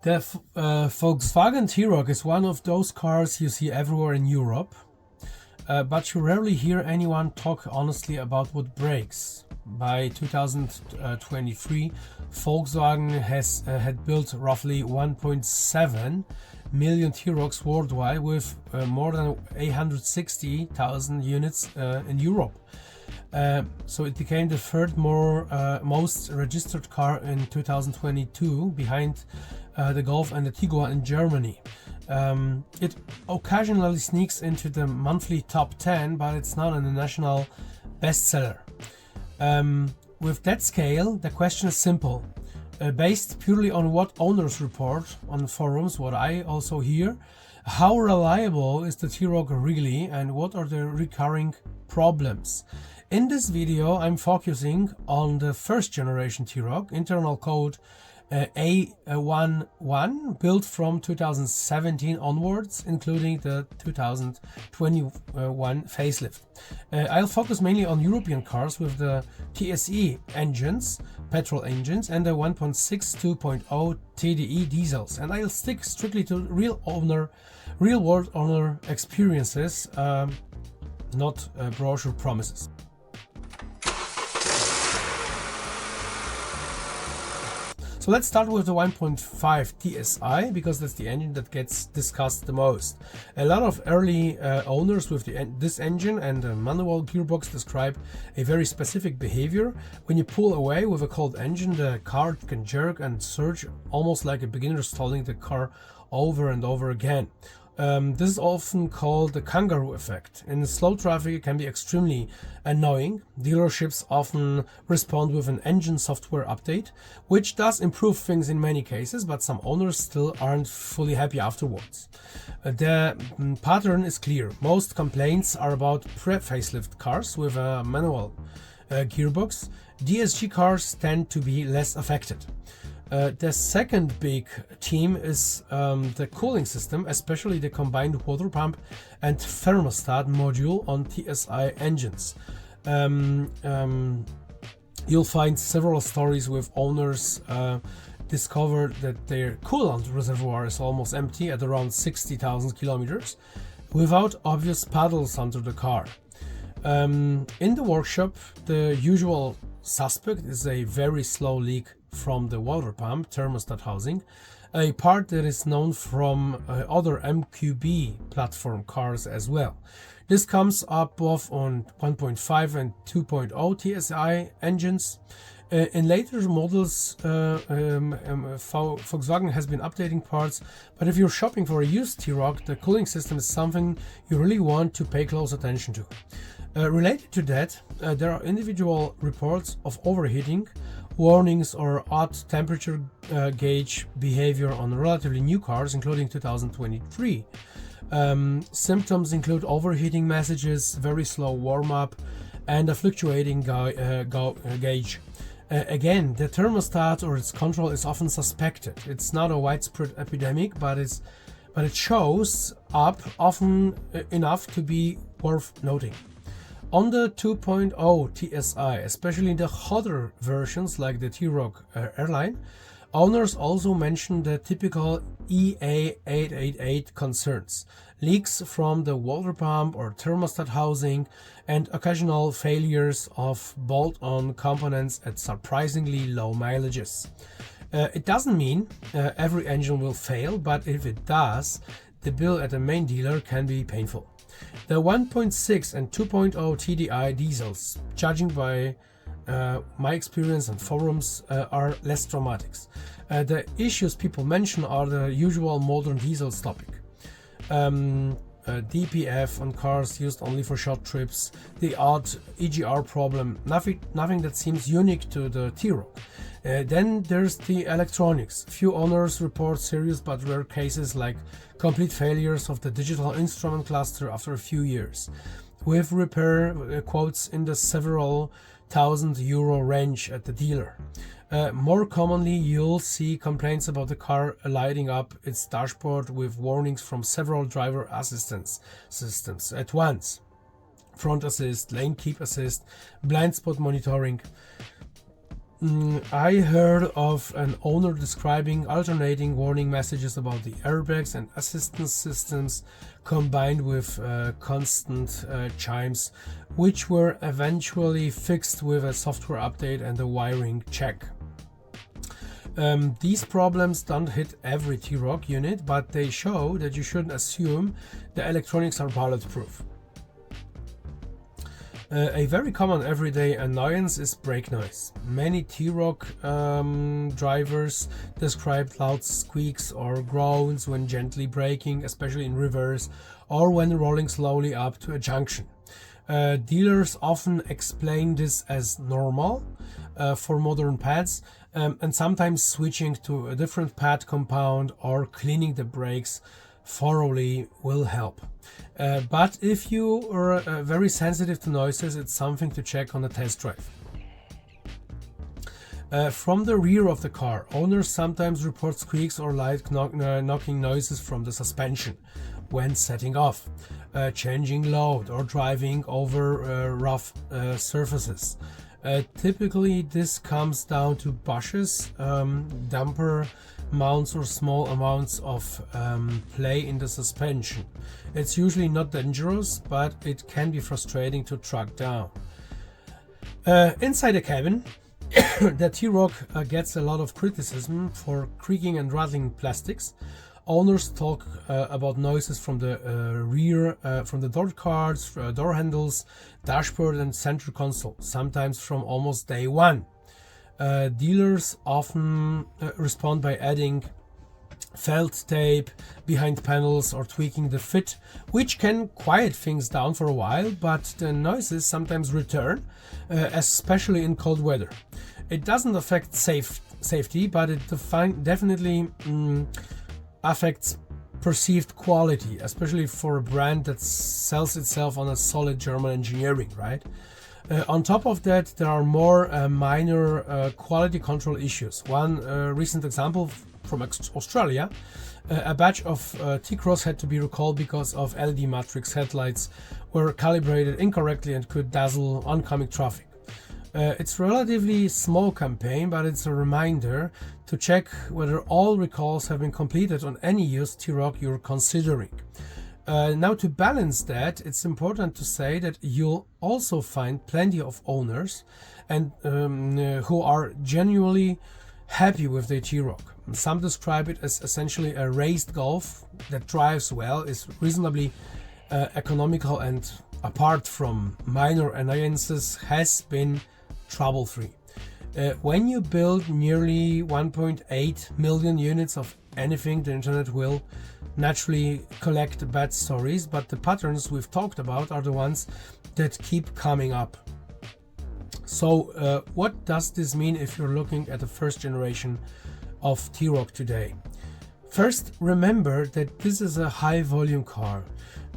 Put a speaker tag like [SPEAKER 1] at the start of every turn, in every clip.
[SPEAKER 1] The Volkswagen T-Roc is one of those cars you see everywhere in Europe, but you rarely hear anyone talk honestly about what breaks. By 2023, Volkswagen had built roughly 1.7 million T-Rocs worldwide, with more than 860,000 units in Europe. So it became the third most registered car in 2022, behind the Golf and the Tiguan in Germany. It occasionally sneaks into the monthly top 10, but it's not a national bestseller. With that scale, the question is simple. Based purely on what owners report on forums, what I also hear, how reliable is the T-Roc really, and what are the recurring problems? In this video, I'm focusing on the first generation T-Roc, internal code A11, built from 2017 onwards, including the 2021 facelift. I'll focus mainly on European cars with the TSI engines, petrol engines, and the 1.6 2.0 TDI diesels, and I'll stick strictly to real-world owner experiences, not brochure promises. So let's start with the 1.5 TSI, because that's the engine that gets discussed the most. A lot of early owners with this engine and the manual gearbox describe a very specific behavior. When you pull away with a cold engine, the car can jerk and surge almost like a beginner stalling the car over and over again. This is often called the kangaroo effect. In slow traffic, it can be extremely annoying. Dealerships often respond with an engine software update, which does improve things in many cases, but some owners still aren't fully happy afterwards. The pattern is clear. Most complaints are about pre-facelift cars with a manual gearbox. DSG cars tend to be less affected. The second big theme is the cooling system, especially the combined water pump and thermostat module on TSI engines. You'll find several stories with owners discovered that their coolant reservoir is almost empty at around 60,000 kilometers without obvious puddles under the car. In the workshop, the usual suspect is a very slow leak from the water pump thermostat housing, a part that is known from other MQB platform cars as well. This comes up both on 1.5 and 2.0 TSI engines. In later models, Volkswagen has been updating parts, but if you're shopping for a used T-Roc, the cooling system is something you really want to pay close attention to. Related to that, there are individual reports of overheating, warnings or odd temperature gauge behavior on relatively new cars, including 2023. Symptoms include overheating messages, very slow warm-up, and a fluctuating gauge. Again, the thermostat or its control is often suspected. It's not a widespread epidemic, but it shows up often enough to be worth noting. On the 2.0 TSI, especially in the hotter versions like the T-Roc Airline, owners also mention the typical EA888 concerns: leaks from the water pump or thermostat housing, and occasional failures of bolt-on components at surprisingly low mileages. It doesn't mean every engine will fail, but if it does, the bill at the main dealer can be painful. The 1.6 and 2.0 TDI diesels, judging by my experience and forums, are less dramatic. The issues people mention are the usual modern diesels topic. DPF on cars used only for short trips, the odd EGR problem, nothing that seems unique to the T-Roc. Then there's the electronics. Few owners report serious but rare cases like complete failures of the digital instrument cluster after a few years, with repair quotes in the several €1,000 range at the dealer. More commonly, you'll see complaints about the car lighting up its dashboard with warnings from several driver assistance systems at once: front assist, lane keep assist, blind spot monitoring. I heard of an owner describing alternating warning messages about the airbags and assistance systems combined with constant chimes, which were eventually fixed with a software update and a wiring check. These problems don't hit every T-Roc unit, but they show that you shouldn't assume the electronics are bulletproof. A very common everyday annoyance is brake noise. Many T-Roc drivers describe loud squeaks or groans when gently braking, especially in reverse or when rolling slowly up to a junction. Dealers often explain this as normal for modern pads, and sometimes switching to a different pad compound or cleaning the brakes thoroughly will help. But if you are very sensitive to noises, it's something to check on a test drive. From the rear of the car, owners sometimes report squeaks or light knocking noises from the suspension when setting off, changing load or driving over rough surfaces. Typically this comes down to bushes, damper mounts or small amounts of play in the suspension. It's usually not dangerous, but it can be frustrating to track down. Inside the cabin, the T-Roc gets a lot of criticism for creaking and rattling plastics. Owners talk about noises from the rear, from the door cards, door handles, dashboard and center console, sometimes from almost day one. Dealers often respond by adding felt tape behind panels or tweaking the fit, which can quiet things down for a while, but the noises sometimes return, especially in cold weather. It doesn't affect safety, but it definitely affects perceived quality, especially for a brand that sells itself on a solid German engineering, right? On top of that, there are more minor quality control issues. One recent example from Australia, a batch of T-Cross had to be recalled because of LED matrix headlights were calibrated incorrectly and could dazzle oncoming traffic. It's a relatively small campaign, but it's a reminder to check whether all recalls have been completed on any used T-Roc you're considering. Now, to balance that, it's important to say that you'll also find plenty of owners and who are genuinely happy with their T-Roc. Some describe it as essentially a raced Golf that drives well, is reasonably economical, and apart from minor annoyances has been trouble-free. When you build nearly 1.8 million units of anything, the internet will naturally collect bad stories, but the patterns we've talked about are the ones that keep coming up. So what does this mean if you're looking at the first generation of T-Roc today? First, remember that this is a high volume car.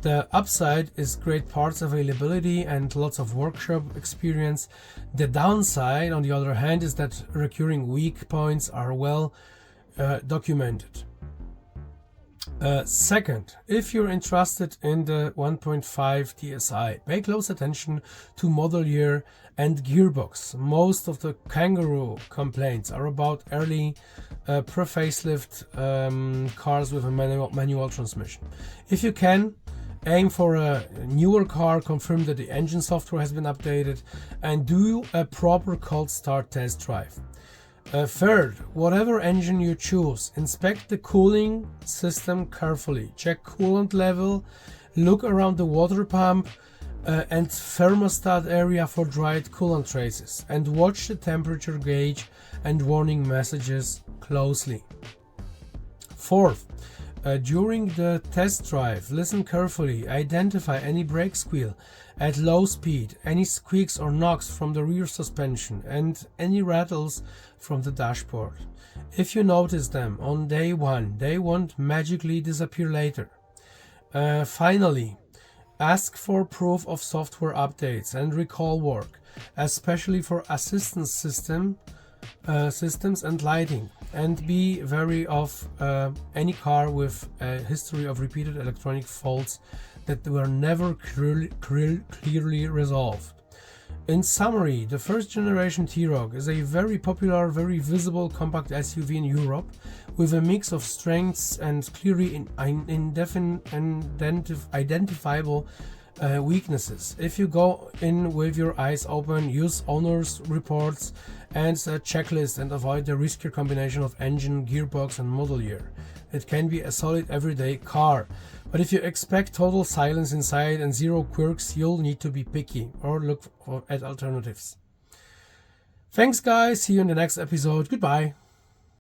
[SPEAKER 1] The upside is great parts availability and lots of workshop experience. The downside, on the other hand, is that recurring weak points are well documented. Second, if you're interested in the 1.5 TSI, pay close attention to model year and gearbox. Most of the kangaroo complaints are about early pre-facelift cars with a manual transmission. If you can, aim for a newer car, confirm that the engine software has been updated, and do a proper cold start test drive. Third, whatever engine you choose, inspect the cooling system carefully. Check coolant level, look around the water pump and thermostat area for dried coolant traces, and watch the temperature gauge and warning messages closely. Fourth, during the test drive, listen carefully, identify any brake squeal at low speed, any squeaks or knocks from the rear suspension, and any rattles from the dashboard. If you notice them on day one, they won't magically disappear later. Finally, ask for proof of software updates and recall work, especially for assistance systems and lighting, and be wary of any car with a history of repeated electronic faults that were never clearly resolved. In summary, the first generation T-Roc is a very popular, very visible compact SUV in Europe with a mix of strengths and clearly identifiable weaknesses. If you go in with your eyes open, use owner's reports and a checklist and avoid the riskier combination of engine, gearbox and model year, it can be a solid everyday car. But if you expect total silence inside and zero quirks, you'll need to be picky or look at alternatives. Thanks guys, see you in the next episode. Goodbye.